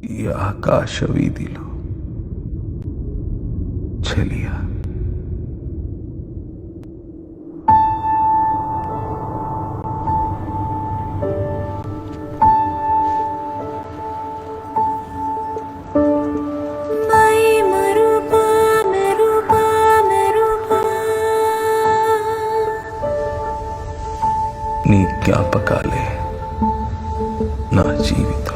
ఈ ఆకాశ వీధిలో చెలియా నీ జ్ఞాపకాలే నా జీవితం.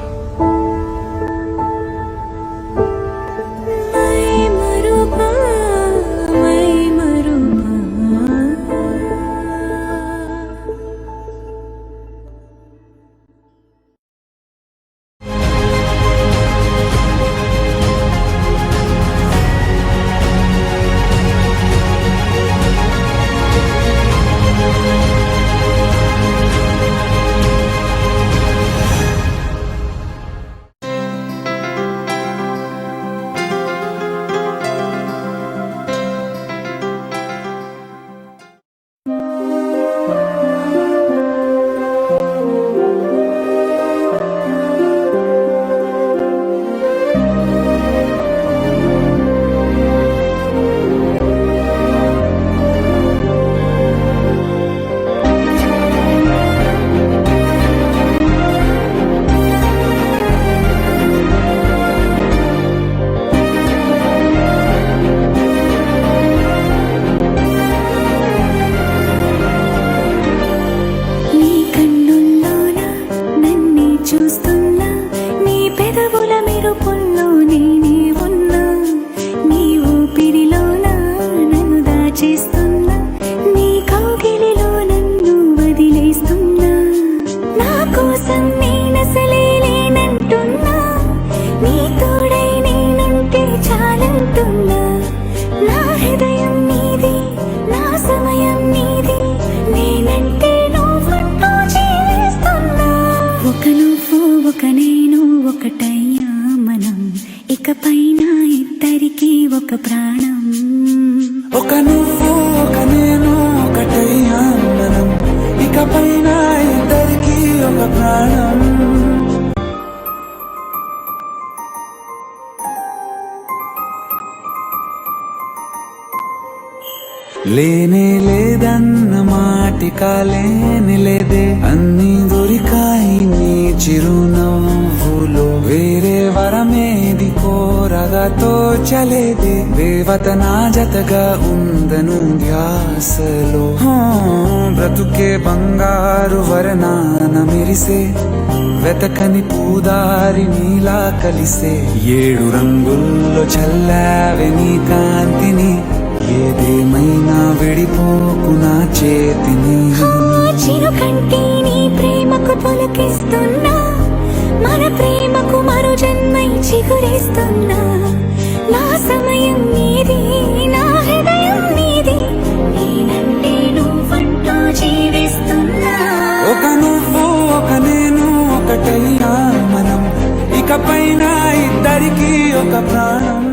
చూస్తున్నా నీ పెదవుల మెరుపుల్లోనే నీ ఉన్నా, నీ ఊపిరిలోన నన్ను దాచేస్తున్నా, నీ కౌగిలిలో నన్ను వదిలేస్తున్నా. నా కోసం నేనసలే లేనంటున్నా, నీ తోడై నేనంటే చాలంటున్నా. నా హృదయం నీది, నా సమయం నీది, నేనంటే నువ్వంటూ జీవిస్తున్నా. ఒక నువ్వు ఒక నేను ఒకటయ్యా మనం, ఇకపైన ఇద్దరికి ఒక ప్రాణం. ఒక నువ్వు ఒక నేను ఒకటయ్యా మనం, ఇకపైన ఇద్దరికి ఒక ప్రాణం. లేనే లేదన్న మాటిక లేని లేదే, అన్ని దొరికాయి నీ చిరునవ్వులో. వేరే వరమేది కోరగా తోచలేదే, దేవత నా జతగా ఉందను ధ్యాసలో. బ్రతుకే బంగారు వరనాన మెరిసే, వెతకని పూదారి నీలా కలిసే. 7 రంగుల్లో చల్లావే నీ కాంతిని, ఏదేమైనా విడిపోకు నా చేతిని. చిరుకంటి నీ ప్రేమకు తొలకిస్తున్నా, మన ప్రేమకు మరో జన్మై చిగురేస్తున్నా. నా సమయం నీది, నా హృదయం నీది, నేనంటే నువ్వంటూ జీవిస్తున్నా. ఒక నువ్వు ఒక నేను ఒకటయ్యా మనం, ఇకపైన ఇద్దరికి ఒక ప్రాణం.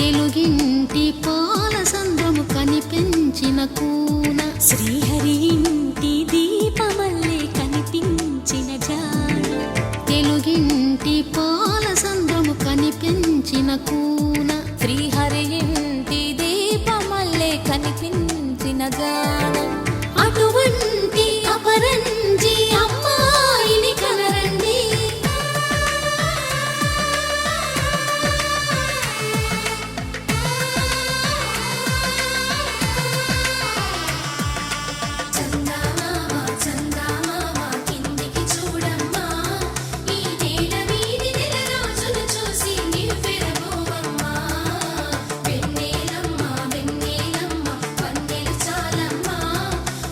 తెలుగింటి పాల సంద్రము కనిపించిన కూన శ్రీహరి ఇంటి దీపమల్లే కనిపించిన జాన తెలుగింటి పాల సంద్రము కనిపించిన కూన శ్రీహరి ఇంటి దీపమల్లే కనిపించిన జాన అటువంటి అపరంజి అమ్మాయిని కనరండి చందమామ చందమామ కిందికి చూడమ్మా ఈ నేల వీడి నెల రోజులు చూసి నివ్వెరబోవమ్మా వెన్నెలమ్మ వెన్నెలమ్మ వన్నెలు చాలమ్మా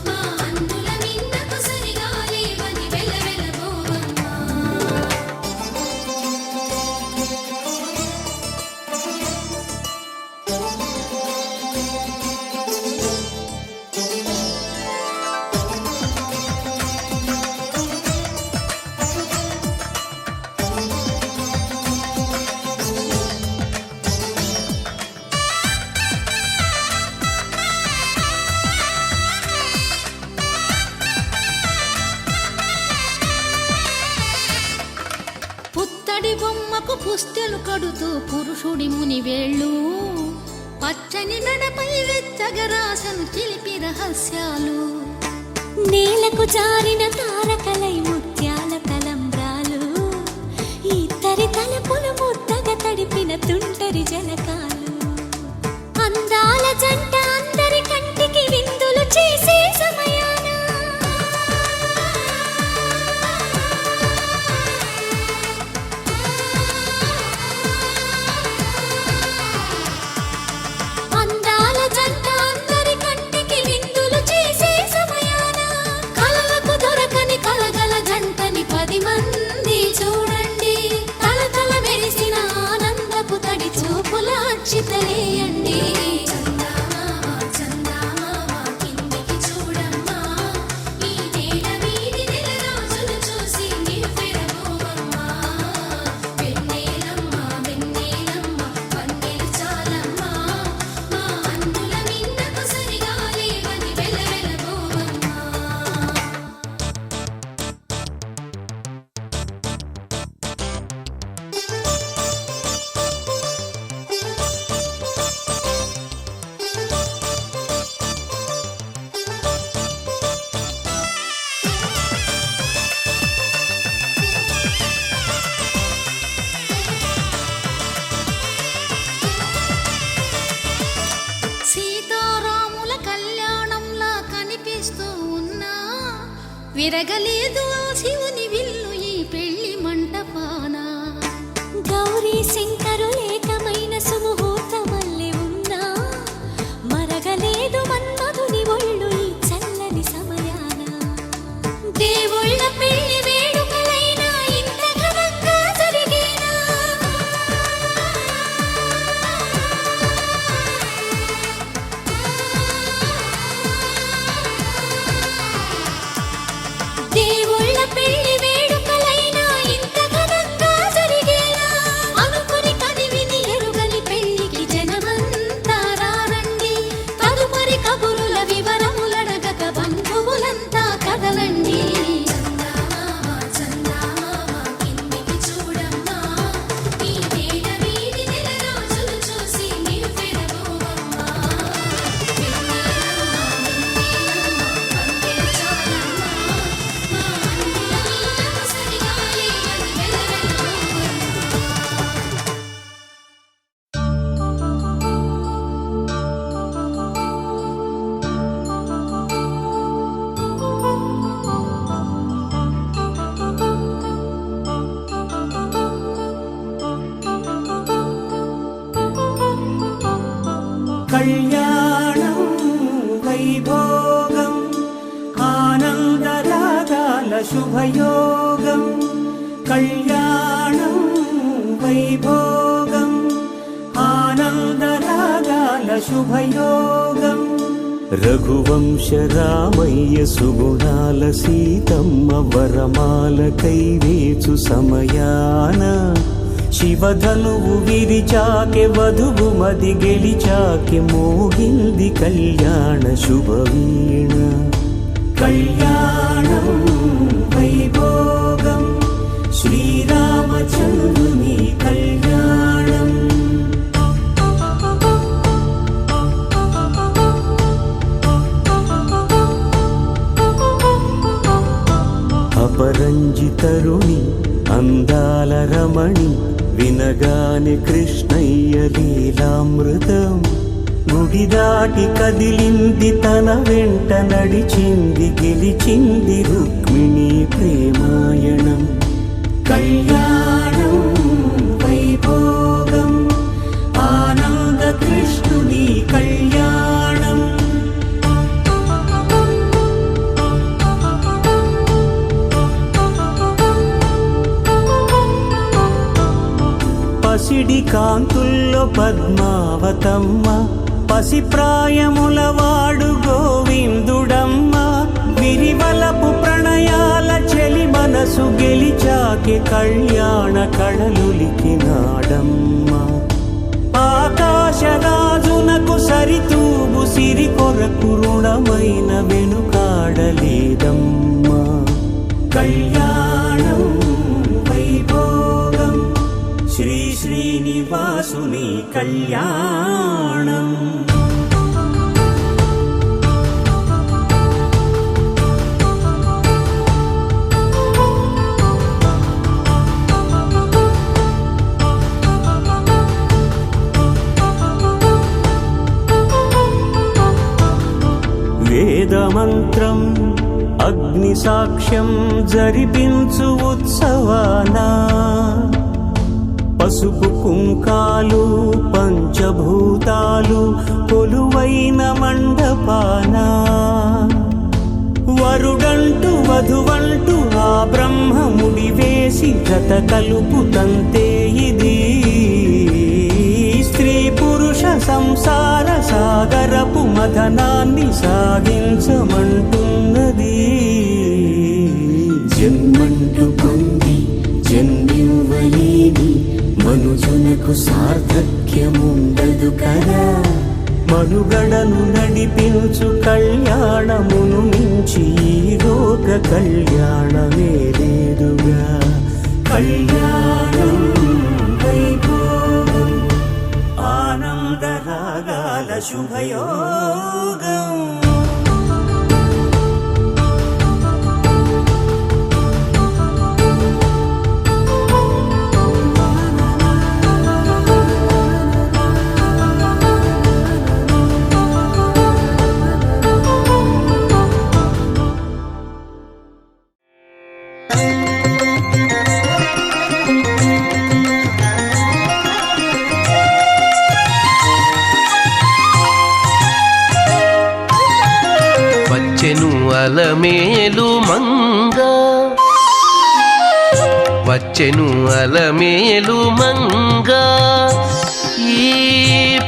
మా అందుల మిన్నకు సరిగా లేవని వెలవెలబోవమ్మా పుత్తడి బొమ్మకు పుస్తెలు కడుతూ పురుషుడి ముని వేళ్ళు పచ్చని మెడపై వెచ్చగా రాసను చిలిపి రహస్యాలు నేలకు జారిన తారకలై ముత్యాల తలంబ్రాలు ఇద్దరి తలపులు ముద్దగా తడిపిన తుంటరి జలకాలు అందాల జంట అందరి కంటికి విందులు చేసే సమయాన అందాల జంట అందరి కంటికి విందులు చేసే సమయాన కలలకు దొరకని కలగల జంటని 10 మంది చూడండి తలతల మెరిసిన ఆనందపు తడి చూపుల అచ్చితలేయండి చందమామ చందమామ కిందికి చూడమ్మా ఈ నేల వీడి నెల రోజులు చూసి నివ్వెరబోవమ్మా వెన్నెలమ్మ వెన్నెలమ్మ వన్నెలు చాలమ్మా మా అందుల మిన్నకు సరిగా లేవని వెలవెలబోవమ్మా సీతారాముల కళ్యాణంలా కనిపిస్తూ ఉన్నా విరగలేదు ఆ శివుని విల్లు ఈ పెళ్లి మంటపాన గౌరీ శంకరు ఏకమైన సుముహూర్తమల్లె ఉన్నా మరగలేదు మన్మధుని ఒళ్ళు ఈ చల్లని సమయాన దేవుళ్ళ పెళ్లి వేడుకలైనా ఇంత ఘనంగా జరిగేనా దేవుళ్ళ పెళ్లి వేడుకలైనా ఇంత ఘనంగా జరిగేనా అనుకుని కదివిని ఎరుగని పెళ్లికి జనమంతా రారండి తదుపరి కబురుల వివరములడగక బంధువులంతా కదలండి చందమామ చందమామ కిందికి చూడమ్మా ఈ నేల వీడి నెల రోజులు చూసి నివ్వెరబోవమ్మా వెన్నెలమ్మ వెన్నెలమ్మ వన్నెలు చాలమ్మా మా అందుల మిన్నకు సరిగా లేవని వెలవెలబోవమ్మా కళ్యాణం వైభోగం ఆనందరాగాల శుభయోగం కళ్యాణం వైభోగం ఆనందరాగాల శుభయోగం రఘువంశ రామయ్య సుగుణాల సీతమ్మ వరమాల కైవేచు సమయాన శివధనువు విరిచాకె వధువు మది గెలిచాకె మోగింది కళ్యాణ శుభవీణ కళ్యాణం వైభోగం శ్రీరామచంద్రుని కళ్యాణం అపరంజితరుణి అందాల రమణి వినగానే కృష్ణయ్య లీలామృతం గుడి దాటి కదిలింది తన వెంట నడిచింది గెలిచింది రుక్మిణి ప్రేమాయణం కళ్యాణం వైభోగం ఆనంద కృష్ణుని కళ్యాణం పసిడి కాంతుల్లో పద్మావతమ్మ పసిప్రాయముల వాడు గోవిందుడమ్మ విరివలపు ప్రణయాల చెలి మనసు గెలిచాకె కళ్యాణ కళలులికినాడమ్మ ఆకాశరాజునకు సరితూబు సిరి కొరకు రుణమైన వెనుకాడలేదమ్మా కళ్యాణం వైభోగం శ్రీ శ్రీనివాసుని కళ్యాణం వేదమంత్రం అగ్ని సాక్ష్యం జరిపించు ఉత్సవానా పసుపు కుంకాలు పంచభూతాలు కొలువైన మండపానా వరుడంటూ వధువంటూ ఆ బ్రహ్మముడి వేసి జత కలుపుతంతే ఇది స్త్రీ పురుష సంసార సాగరపు మథనాన్ని సాగించమంటున్నది జన్మంటూ పొంది జన్మివ్వలేని మనుజునకు సార్థక్యముండదు కదా మనుగడను నడిపించు కళ్యాణమును మించి ఈ లోక కళ్యాణమే లేదుగా కళ్యాణం వైభోగం ఆనందరాగాల శుభయోగం వచ్చెను అలమేలు మంగ వచ్చెను అలమేలు మంగ ఈ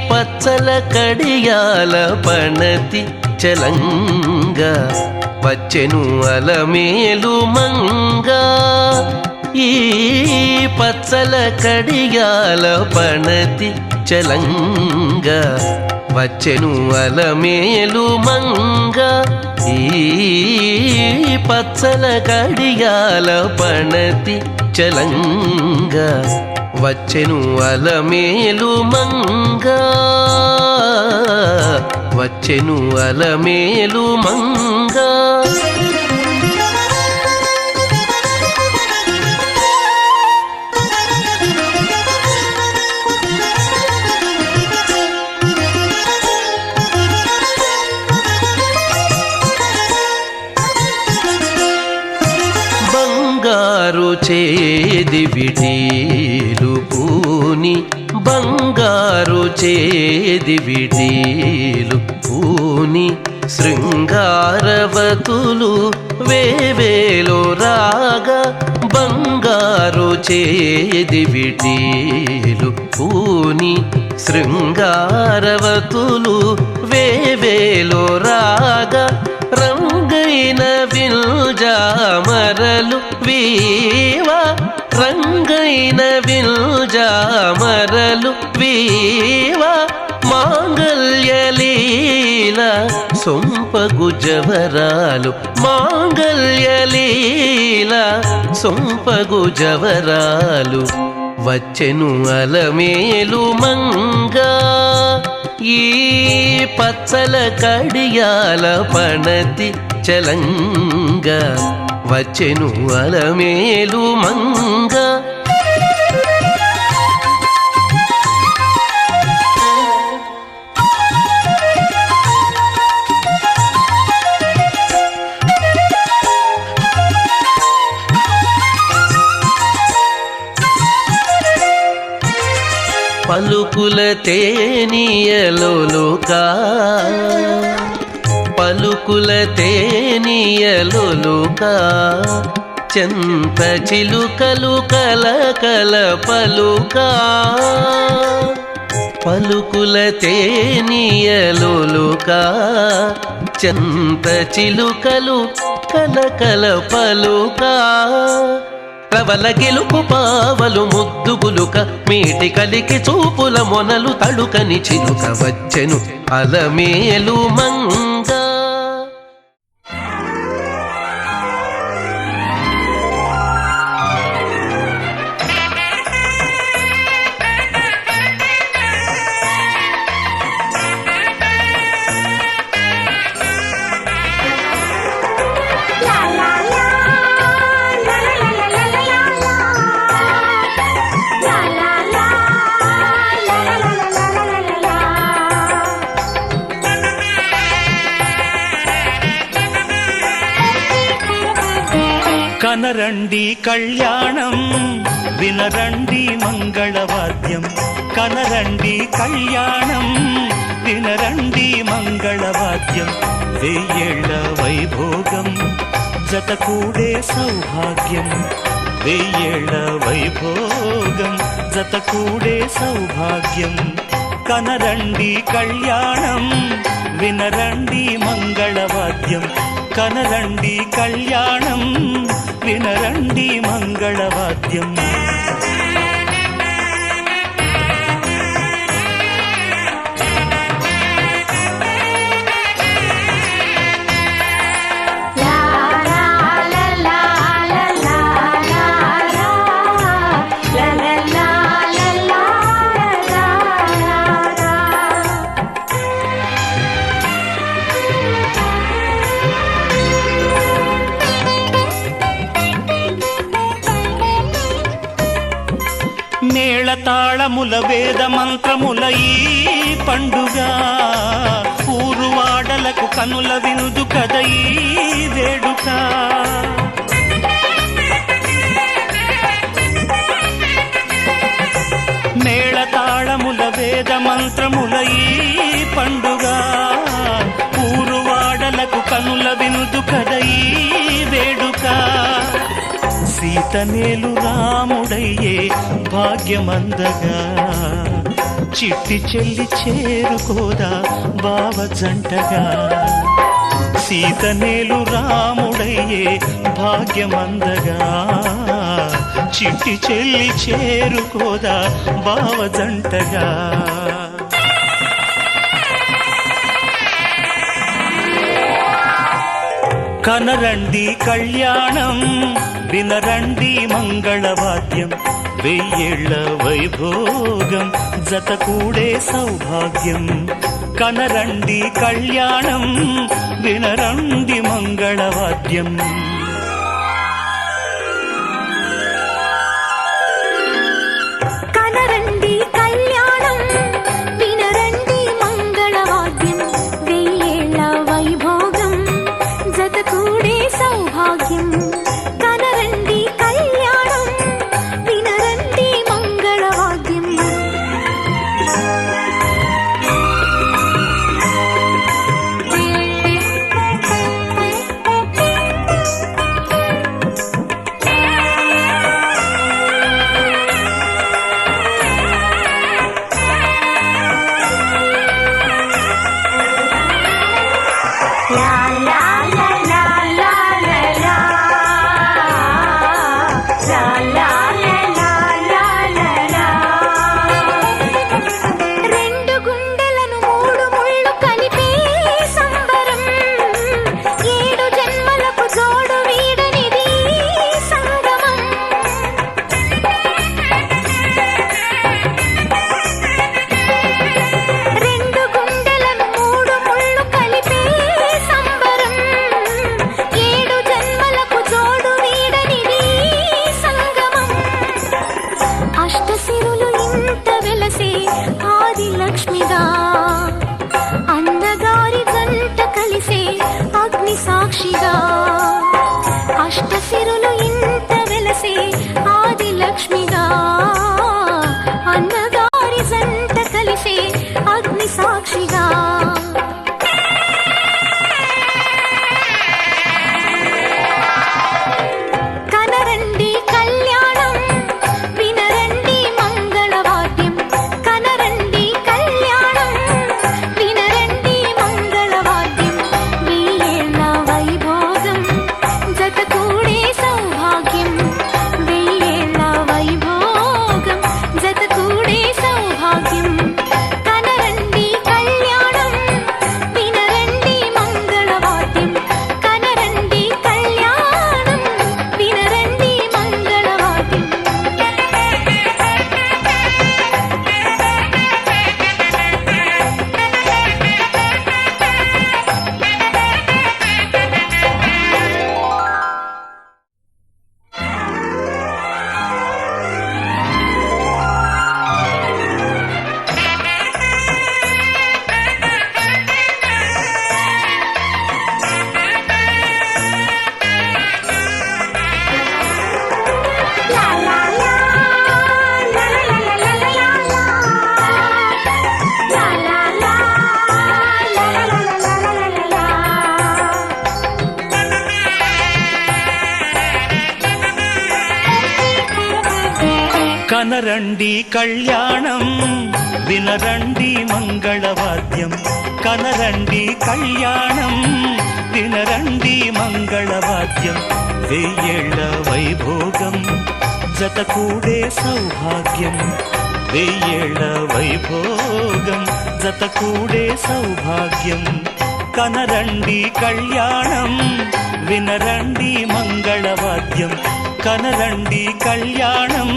పచ్చల కడియాల పణతి చలంగ వచ్చెను అలమేలు మంగ ఈ పచ్చల కడియాల పణతి చలంగ వచ్చెను అలమేలు మంగ ఈ పచ్చల కడియాల పణతి చలంగ వచ్చెను అలమేలు మంగ వచ్చెను అలమేలు మంగ బంగారు చేది విటీలు పూని బంగారు చేది విటీలు పూని శృంగారవతులు వేవేలో రాగా బంగారు చేది విటీలు పూని శృంగారవతులు వేవేలో రాగా రంగైన విల్జామరలు వీవా రంగైన విల్జామరలు వీవా మాంగల్యలీల సొంపగు జవరాలు మాంగల్యలీల సొంపగు జవరాలు వచ్చెను అలమేలు మంగా ఈ పచ్చల కడియాల పణతి చలంగా వచ్చెను అలమేలు మంగా పలుకుల తేనియలోలుకా పలుకుల తేనియలోలుకా చెంత చిలుకలు కలకల పలుకా పలుకుల తేనియలోలుకా చెంత చిలుకలు కలకల పలుకా ప్రవల గెలుపు పావలు ముద్దుగులుక మీటి కలికి చూపుల మొనలు తడుకని చిలుక వచ్చెను అలమేలు మంగా కనరండి కళ్యాణం వినరండి మంగళవాద్యం కనరండి కళ్యాణం వినరండి మంగళవాద్యం వెయ్యేళ్ల వైభోగం జతకూడే సౌభాగ్యం వెయ్యేళ్ల వైభోగం జతకూడే సౌభాగ్యం కనరండి కళ్యాణం వినరండి మంగళవాద్యం కనరండి కళ్యాణం వినరండి మంగళవాద్యం మేళతాళముల వేద మంత్రముల ఈ పండుగ ఊరువాడలకు కనుల వినుదు కద ఈ వేడుక మేళతాళముల వేద మంత్రముల ఈ పండుగ ఊరువాడలకు కనుల వినుదు కద ఈ వేడుక సీతనేలు రాముడయ్యే భాగ్యమందగా చిట్టి చెల్లి చేరుకోదా బావ జంటగా సీతనేలు రాముడయ్యే భాగ్యమందగా చిట్టి చెల్లి చేరుకోదా బావ జంటగా కనరండి కళ్యాణం వినరండి మంగళవాద్యం వెయ్యేళ్ల వైభోగం జతకూడే సౌభాగ్యం కనరండి కళ్యాణం వినరండి మంగళవాద్యం కనరండి కళ్యాణం వినరండి మంగళవాద్యం వెయ్యేళ్ల వైభోగం జతకూడే సౌభాగ్యం కనరండి కళ్యాణం వినరండి మంగళవాద్యం అష్టసిరులు ఇంత వెలసే ఆది లక్ష్మిగా అన్నగారి జంట కలిసే అగ్ని సాక్షిగా అష్టసిరులు ఇంత వెలసే ఆది లక్ష్మిగా అన్నగారి జంట కలిసే అగ్ని సాక్షిగా కనరండి కళ్యాణం వినరండి మంగళవాద్యం కనరండి కళ్యాణం వినరండి మంగళవాద్యం వెయ్యేళ్ళ వైభోగం జత కూడే సౌభాగ్యం వెయ్యేళ్ళ వైభోగం జత కూడే సౌభాగ్యం కనరండి కళ్యాణం వినరండి మంగళవాద్యం కనరండి కళ్యాణం వినరండి మంగళవాద్యం కనరండి కళ్యాణం వినరండి మంగళవాద్యం కనరండి కళ్యాణం వినరండి మంగళవాద్యం వెయ్యేళ్ళ వైభోగం జత కూడే సౌభాగ్యం వెయ్యేళ్ళ వైభోగం జత కూడే సౌభాగ్యం కనరండి కళ్యాణం వినరండి మంగళవాద్యం కనరండి కళ్యాణం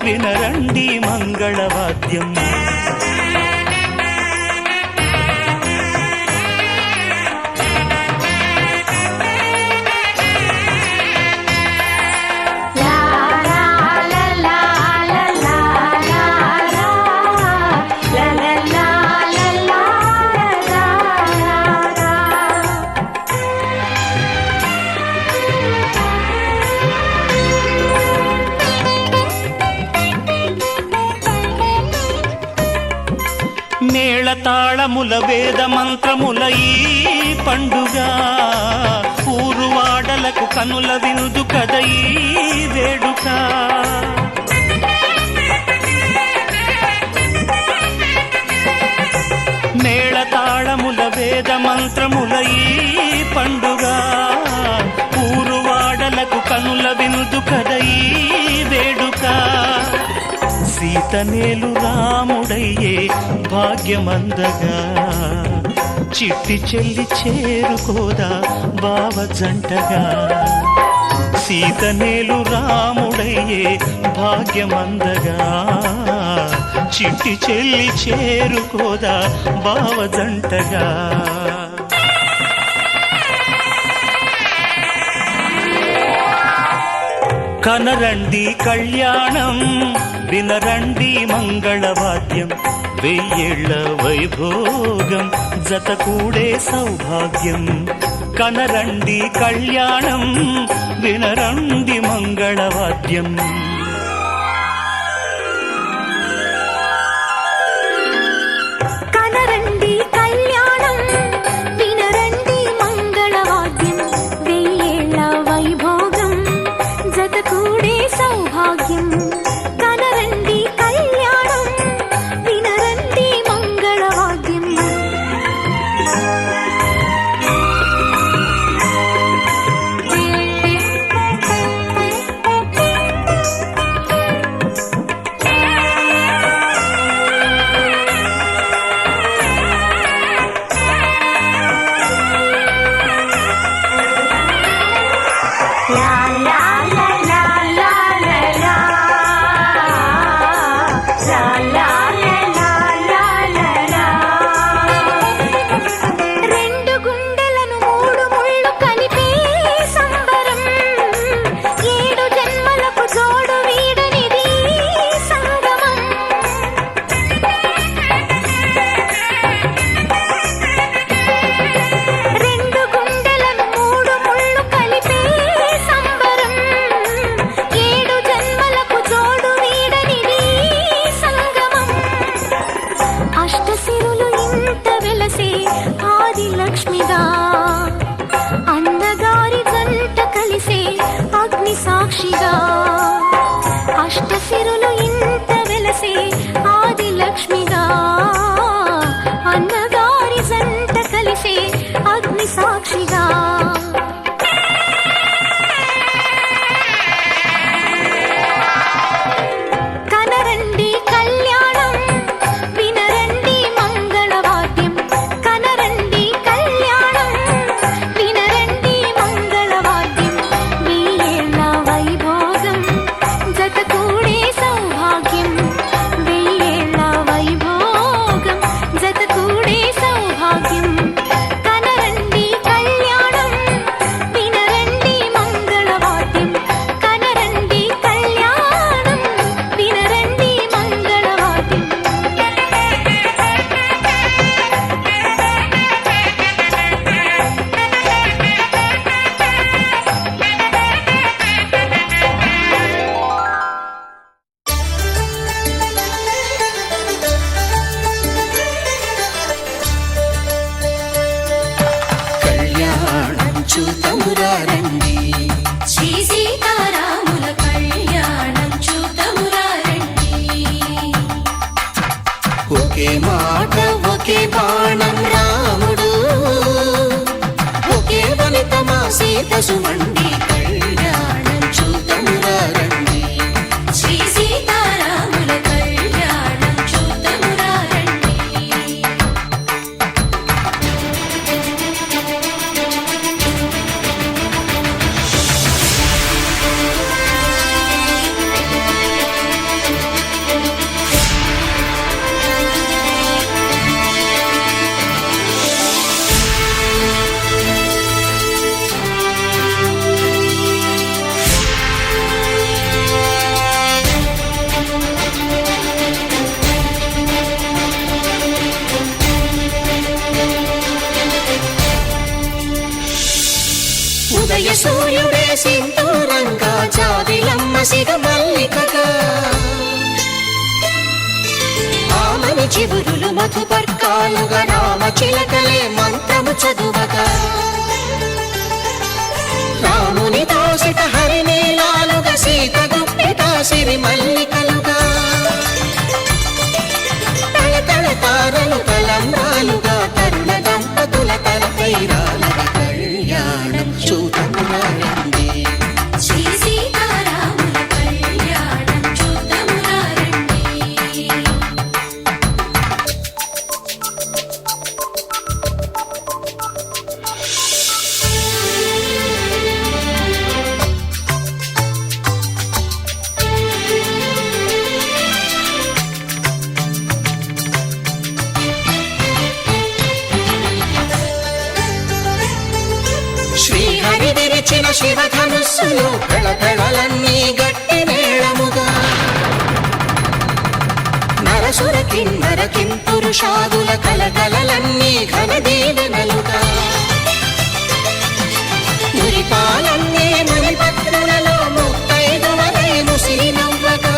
వినరండి మంగళవాద్యం మేళతాళముల వేద మంత్రముల ఈ పండుగ ఊరువాడలకు కనుల వినుదు కద ఈ వేడుక మేళతాళముల వేద మంత్రముల ఈ పండుగ ఊరువాడలకు కనుల వినుదు కద ఈ వేడుక సీతనేలు రాముడయ్యే భాగ్యమందగా చిట్టి చెల్లి చేరుకోదా బావ జంటగా సీతనేలు రాముడయ్యే భాగ్యమందగా చిట్టి చెల్లి చేరుకోదా బావ జంటగా కనరండి కళ్యాణం వినరండి మంగళవాద్యం వెయ్యేళ్ళ వైభోగం జత కూడే సౌభాగ్యం కనరండి కళ్యాణం వినరండి మంగళవాద్యం కనరండి కళ్యాణం వినరండి మంగళవాద్యం వెయ్యేళ్ళ వైభోగం జత కూడే సౌభాగ్యం కనరండి కళ్యాణం వినరండి మంగళవాద్యం సిరులు ఇంత వెలసే ఆది లక్ష్మిగా అన్నగారి జంట కలిసే అగ్ని సాక్షిగా కనరండి కళ్యాణం వినరండి మంగళవాద్యం కనరండి కళ్యాణం వినరండి మంగళవాద్యం వెయ్యేళ్ళ వైభోగం జత కూడే సౌభాగ్యం వెయ్యేళ్ళ వైభోగం జత కూడే సౌభాగ్యం కనరండి కళ్యాణం వినరండి మంగళవాద్యం కనరండి కళ్యాణం వినరండి మంగళవాద్యం కళ్యాణం చూతమురారండి శ్రీ సీతారాముల కళ్యాణం చూతమురారండి ఒకే మాట ఒకే బాణం రాముడు ఒకే వనిత మా సీత సుమండి కళ్యాణం చూతమురారండి శ్రీ సీతారాముల కళ్యాణం చూతమురారండి ఉదయ సూర్యుడే సింధూరంగా జాబిలమ్మ సిగ మల్లికగా ఆమని చివురులు మధుపర్కాలుగా రామ చిలకలే మంత్రము చదువగా రాముని దోసిట హరినీలాలుగా సీత గుప్పిట సిరి మల్లికలుగా తళతళ తారలు తలంబ్రాలుగా తరుణ దంపతుల తలపైరాలుగా కళ్యాణం చూతమురారండి శ్రీ సీతారాముల కళ్యాణం చూతమురారండి శ్రీహరి విరిచిన శివధనుస్సులు కళకళలన్నీ గట్టి మేళముగా నరసుర కిన్నర కింపురుషాదుల కలకలలన్నీ ఘన దీవెనలుగా మురిపాలన్నీ మణిపత్రులలో ముత్తైదువలై ముసిరి నవ్వగా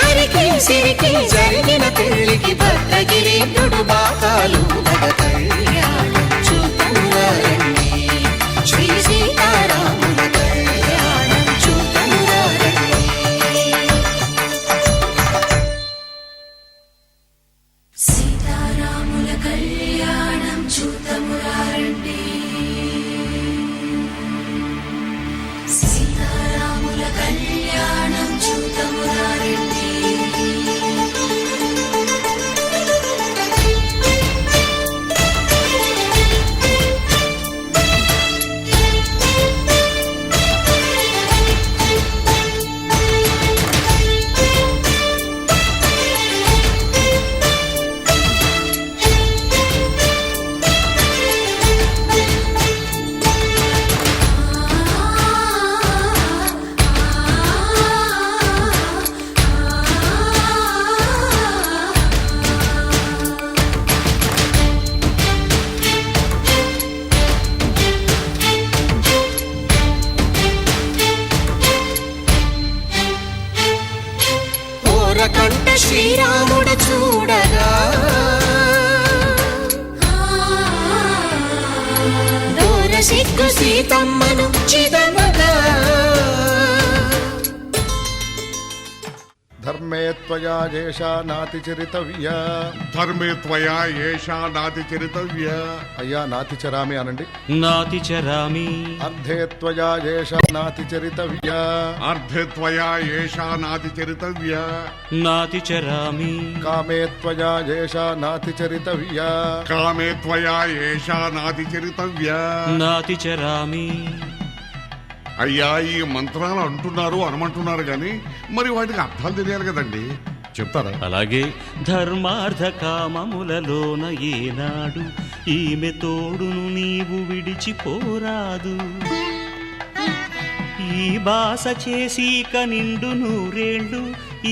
హరికి సిరికి జరిగిన పెళ్లికి భద్రగిరీంద్రుడు బాకాలు కళ్యాణం చూతమురారండి శ్రీ సీతారాముల కళ్యాణం చూతమురారండి సీతారాముల కళ్యాణం చూతమురారండి సీతారాముల కళ్యాణం చూతమురారండి కంట శ్రీరాముడు చూడగా దూర సిగ్గు సీతమ్మను చిదమగా ధర్మే త్వయా ఏషా నాతిచరితవ్యా. ధర్మే త్వయా ఏషా నాతిచరితవ్య. అయ్యా నాతిచరామి అనండి. నాతిచరామి. అర్ధే త్వయా ఏషా నాతిచరితవ్యా. అర్ధే త్వయా ఏషా నాతిచరితవ్య. నాతిచరామి. కామే త్వయా ఏషా నాతిచరితవ్యా. కామే త్వయా ఏషా నాతిచరితవ్య. నాతిచరామి. అయ్యా ఈ మంత్రాలు అంటున్నారు అనమంటున్నారు గాని మరి వాటికి అర్థాలు తెలియాలి కదండి, చెప్తారా? అలాగే ధర్మార్థ కామములలోన ఏనాడు ఈమె తోడును నీవు విడిచిపోరాదు. ఈ బాస చేసి కనిండు నూరేళ్ళు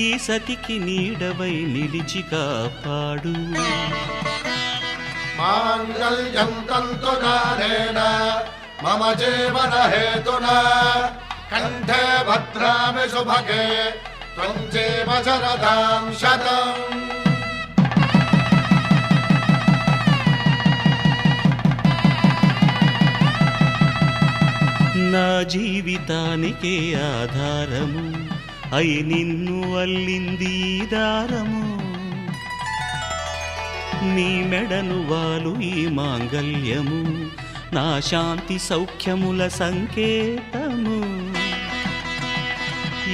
ఈ సతికి నీడవై నిలిచి కాపాడు. మాంగళ్యం తంతునానేన మమ జీవన హేతునా కంఠే భద్రామి శుభగే త్వం జీవ శరదాం శతం. నా జీవితానికే ఆధారము అయి నిన్ను అల్లింది ఈ దారము. నీ మెడను వాలు ఈ మాంగల్యము నా శాంతి సౌఖ్యముల సంకేతము.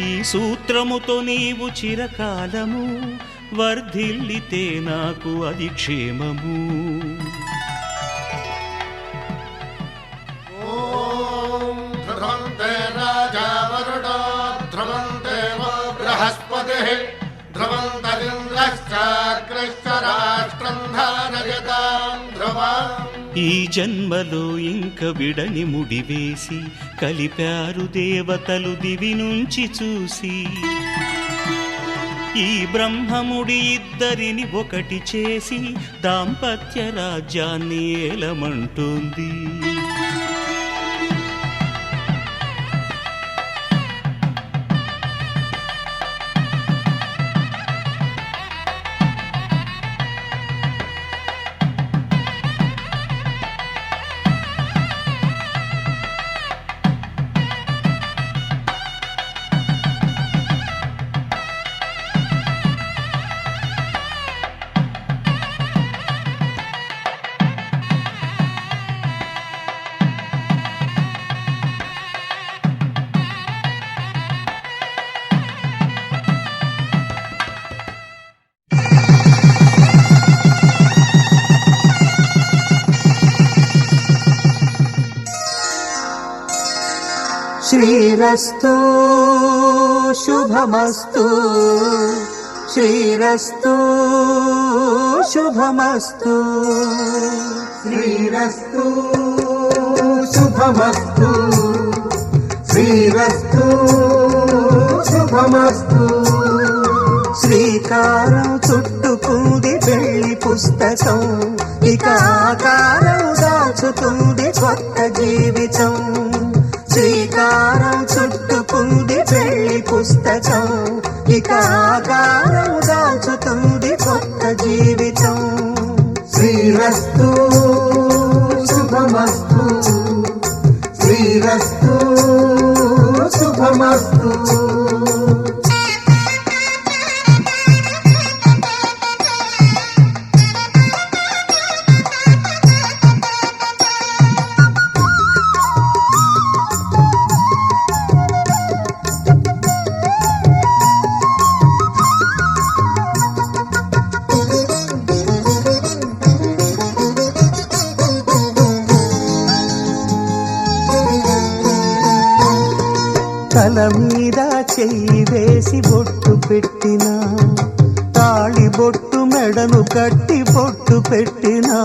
ఈ సూత్రముతో నీవు చిరకాలము వర్ధిల్లితే నాకు అది క్షేమము. ఓం ధ్రువంతే రాజా వరుణో ధ్రువంతే వో బృహస్పతిః ధ్రువంతరింద్రశ్చాగ్రశ్చ రాష్ట్రం ధారయతాం ధ్రువం. ఈ జన్మలో ఇంక విడని ముడివేసి కలిపారు దేవతలు దివి నుంచి చూసి. ఈ బ్రహ్మముడి ఇద్దరిని ఒకటి చేసి దాంపత్య రాజ్యాన్ని ఏలమంటుంది. శ్రీరస్తు శుభమస్తు. శ్రీరస్తు శుభమస్తు. శ్రీరస్తు శుభమస్తు. శ్రీరస్తు శుభమస్తు. శ్రీకారం చుట్టుకుంది పెళ్లి పుస్తకం ఇక ఆకారం దాచుతుంది కొత్త జీవితం. శ్రీకారం చుట్టుకుంది పెళ్లి పుస్తకం ఇక ఆకారం దాచుతుంది కొత్త జీవితం. శ్రీరస్తు శుభమస్తు. శ్రీరస్తు శుభమస్తు. తల మీద చెయ్యి వేసి బొట్టు పెట్టినా తాళి బొట్టు మెడను కట్టి బొట్టు పెట్టినా.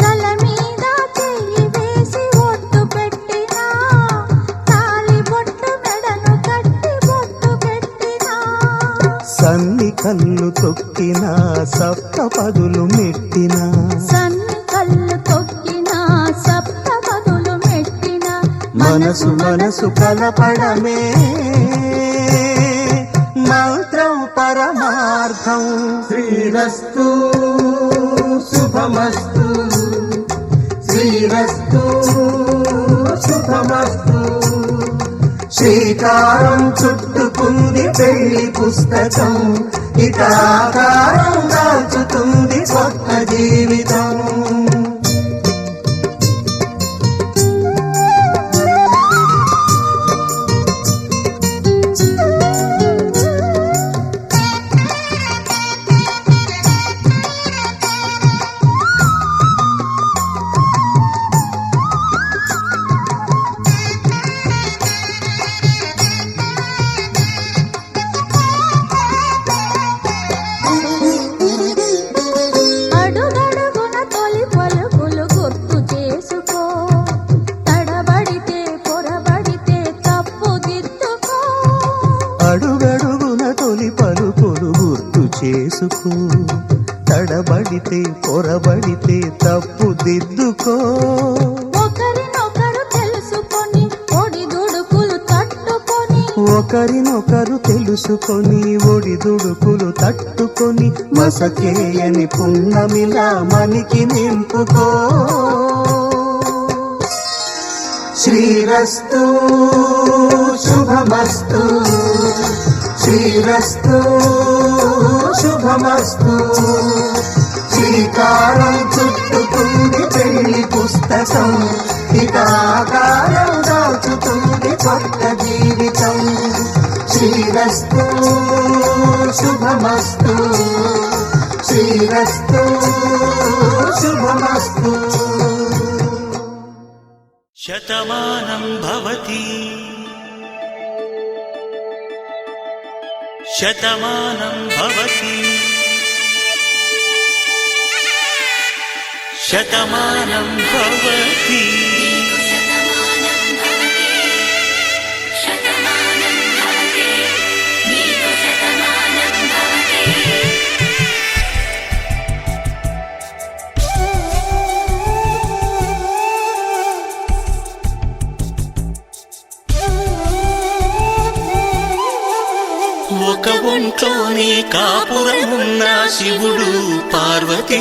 తల మీద చెయ్యి వేసి బొట్టు పెట్టినా తాళి బొట్టు మెడను కట్టి బొట్టు పెట్టినా. సన్ని కళ్ళు తొక్కినా సప్త పదులు మెట్టినా. సన్ని కళ్ళు తొక్కినా సప్త పదులు మెట్టినా. మనసు మనసు కలపడమే మంత్రం పరమార్థం. శ్రీరస్తు శుభమస్తు. శ్రీరస్తు శుభమస్తు. శ్రీకారం చుట్టుకు చుట్టుకుంది పెళ్లి పుస్తకం ఇక ఆకారం దాల్చుతుంది కొత్త జీవితం. అడుగడుగున తొలి పలుకులు గుర్తు చేసుకో, తడబడితే పొరబడితే తప్పుదిద్దుకో. అడుగడుగున తొలి పలుకులు గుర్తు చేసుకో, తడబడితే పొరబడితే తప్పు దిద్దుకో. ఒకరినొకరు తెలుసుకొని ఒడిదుడుకులు తట్టుకొని, ఒకరినొకరు తెలుసుకొని ఒడిదుడుకులు తట్టుకొని మసకేయని పున్నమిలా మనికి నింపుకో. శ్రీరస్తు శుభమస్తు, శ్రీరస్తు శుభమస్తు. శ్రీకారం చుట్టుకుంది పెళ్లి పుస్తకం ఇక ఆకారం దాచుతుంది కొత్త జీవితం. శ్రీరస్తు శుభమస్తు, శ్రీరస్తు శుభమస్తు. శతమానం భవతి శతమానం భవతి శతమానం భవతి శతమానం భవతి శతమానం భవతి నీకు శతమానం భవతి. ఒక ఒంట్లోనే కాపురమున్న శివుడు పార్వతీ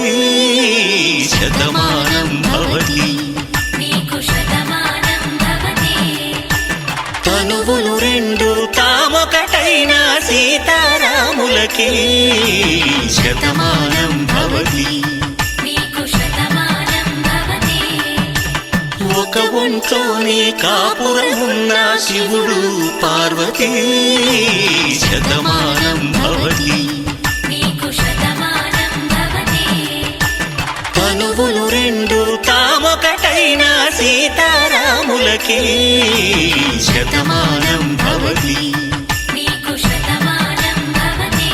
శతమానం భవతి నీకు శతమానం భవతి. తనువులు రెండు తామొకటైన సీతారాములకి శతమానం భవతి నీకు శతమానం భవతి. ఒక ఒంట్లోనే కాపురమున్న శివుడు పార్వతీ శతమానం భవతి నీకు శతమానం భవతి. తనువులు రెండు తామొకటైన సీతారాములకి శతమానం భవతి నీకు శతమానం భవతి.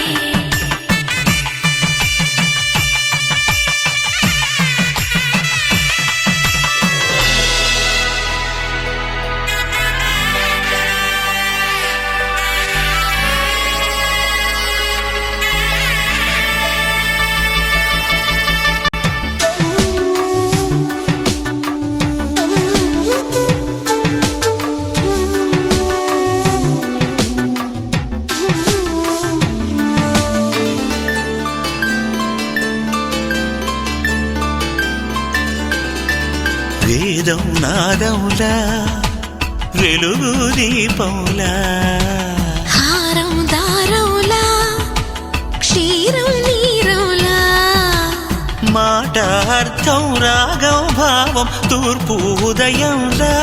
వేదం నాదములా వెలుగు దీపములా హారం దారంలా క్షీరం నీరంలా, మాట అర్థం రాగం భావం తూర్పు ఉదయంలా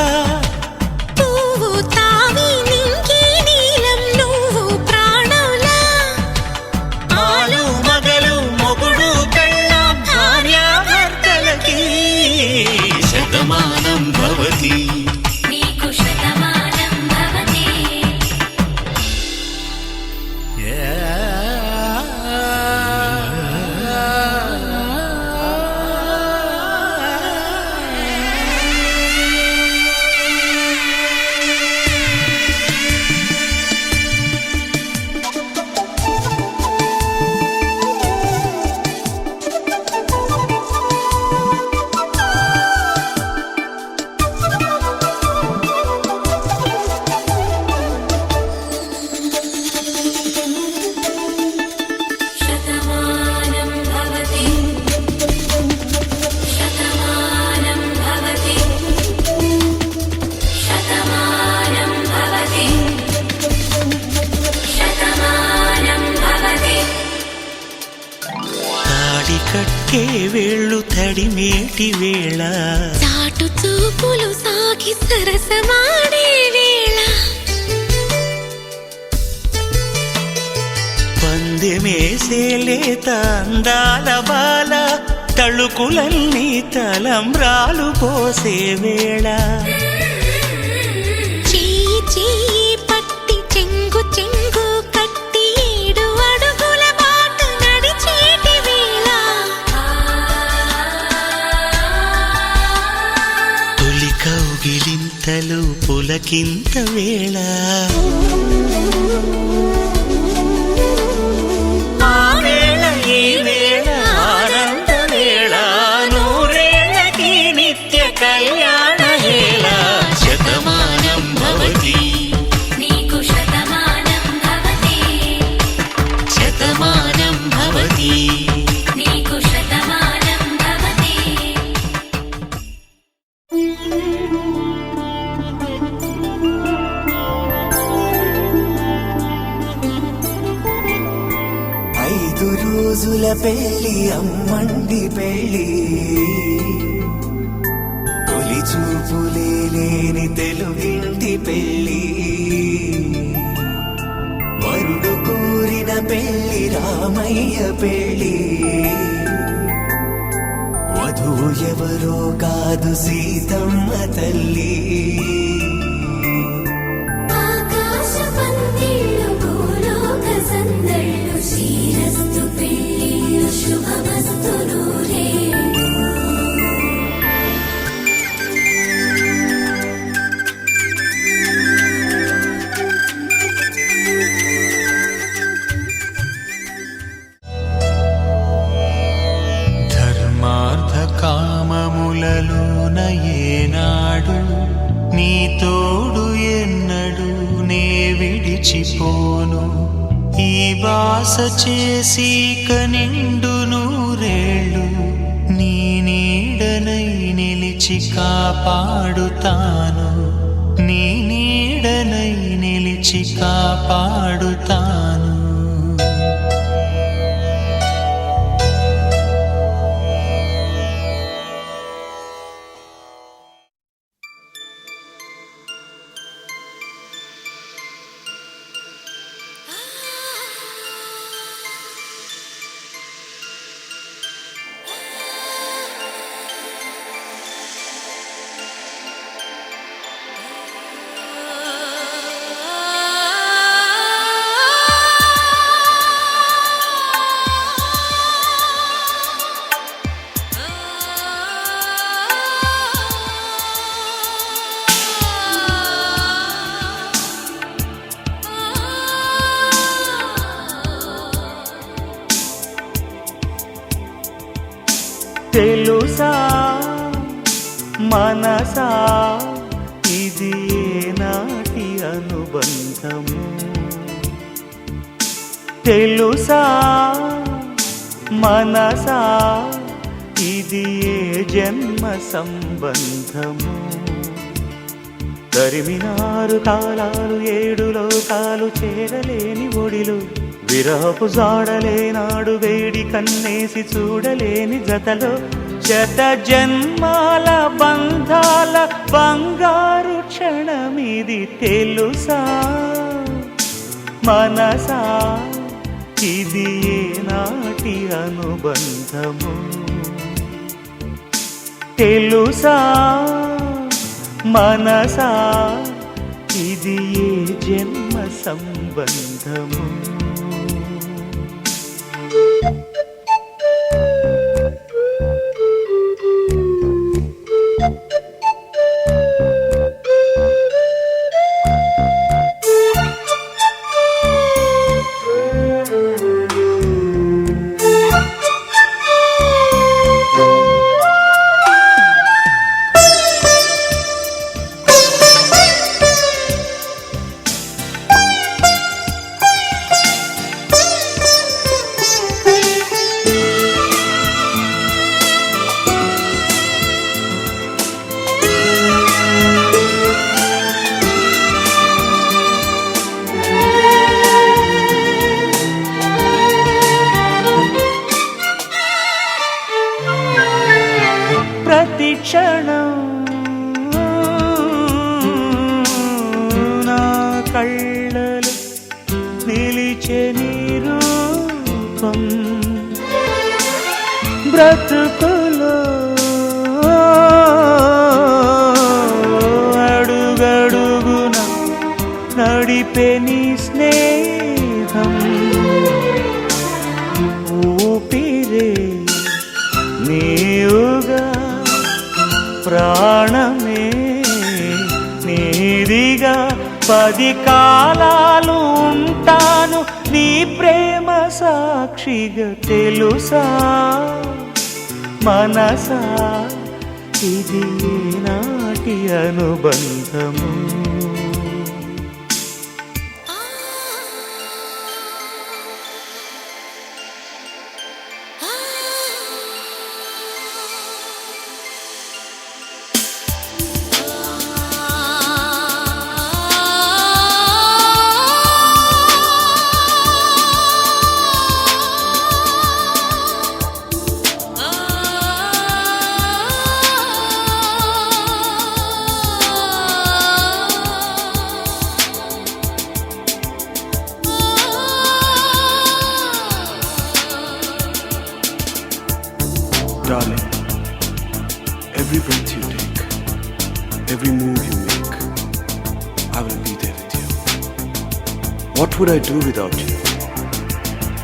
పువ్వు తావి నింగి నీలం నువ్వు ప్రాణంలా. ఆలు మగలు మొగుడు కళ్ళ భార్యాభర్తలకి శతమానం భవతి నీకు శతమానం భవతి. కట్టే వేళ్ళు తడిమేటి వేళ చాటు చూపులు సాగి సరసమాడే వేళ పందెమేసే లేత అందాల బాల తళుకులన్నీ తలంబ్రాలు పోసే వేళ చెయ్యి చెయ్యి పట్టి చెంగు చెంగు కట్టి 7 అడుగుల బాట నడిచేటి వేళ తొలి కౌగిలింతలు పులకింత వేళ ఆ వేళ ఈ వేళ ఆనంద వేళ నూరేళ్ళకి నిత్య కళ్యాణ వేళ శతమానం భవతి నీకు శతమానం భవతి శతమానం భవతి నీకు శతమానం భవతి ఐదు రోజుల పెళ్లి అమ్మండి పెళ్లి తొలి చూపులే లేని తెలుగింటి పెళ్లి వరుడు కోరిన పెళ్లి రామయ్య పెళ్లి వధువు ఎవరో కాదు సీతమ్మ తల్లి ఆకాశ పందిళ్ళు భూలోక సందళ్ళు శ్రీరస్తు పెళ్ళిళ్ళు శుభమస్తు నూరే ధర్మార్థ కామములలోన ఏనాడు నీ తోడు ఎన్నడు నే విడిచిపోను ఈ బాస చేసి కనిండు నూరేళ్ళు నీ నీడనై నిలిచి కాపాడుతాను నీ నీడనై నిలిచి కాపాడుతాను తెలుసా మనసా ఇది నాటి అనుబంధము తెలుసా మనసా ఇది ఏ జన్మ సంబంధము తరిమినారు కాలాలు 7 లోకాలు చేరలేని ఒడిలు విరహపు జాడలేనాడు వేడి కన్నేసి చూడలేని జతలో శత జన్మాల బంధాల బంగారు క్షణమిది తెలుసా మనసా ఇది ఏనాటి అనుబంధము తెలుసా మనసా ఇది ఏ జన్మ సంబంధము క్షణం నా కళ్ళలో నిలిచే నీ రూపం బ్రతుకులో అడుగడుగున నడిపే నీ స్నేహం ఊపిరే నీవుగా ప్రాణమే నీదిగా 10 కాలాలు ఉంటాను నీ ప్రేమ సాక్షిగా తెలుసా మనసా ఇది నాటి అనుబంధము Darling, every breath you take, every move you make, I will be there with you. What would I do without you?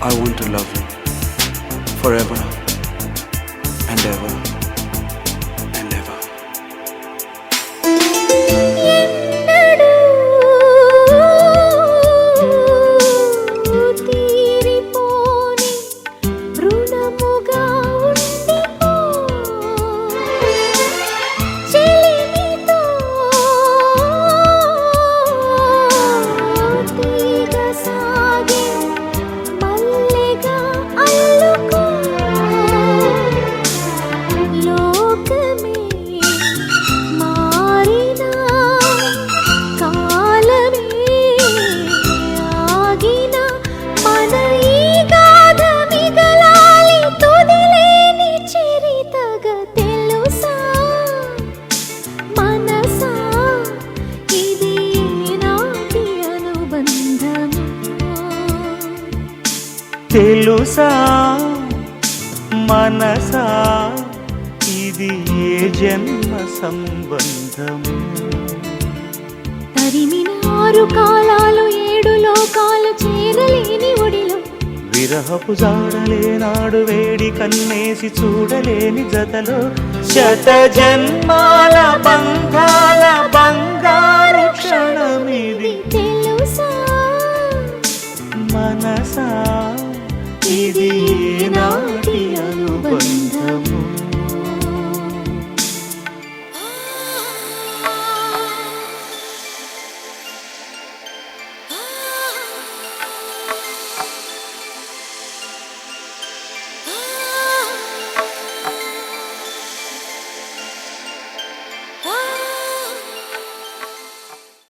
I want to love you forever and ever and ever. తీరిపోని రుణముగా ఉండిపో చెలిమితో తీగ సాగే మల్లెగా అల్లుకో లోకమే మారినా కాలమే ఆగిన మన ఈ గాథ మిగలాలి తుదిలేని చరితగా తెలుసా మనసా ఇది నాటి అనుబంధము తెలుసా మనసా ఇది ఏ జన్మ సంబంధము తరిమిన 6 కాలాలు 7 లోకాలు చేరలేని ఒడిలో విరహపు జాడలేనాడు వేడి కన్నేసి చూడలేని జతలో శత జన్మాల బంధాల బంగారు క్షణమిది తెలుసా మనసా ఇది నాటి అనుబంధం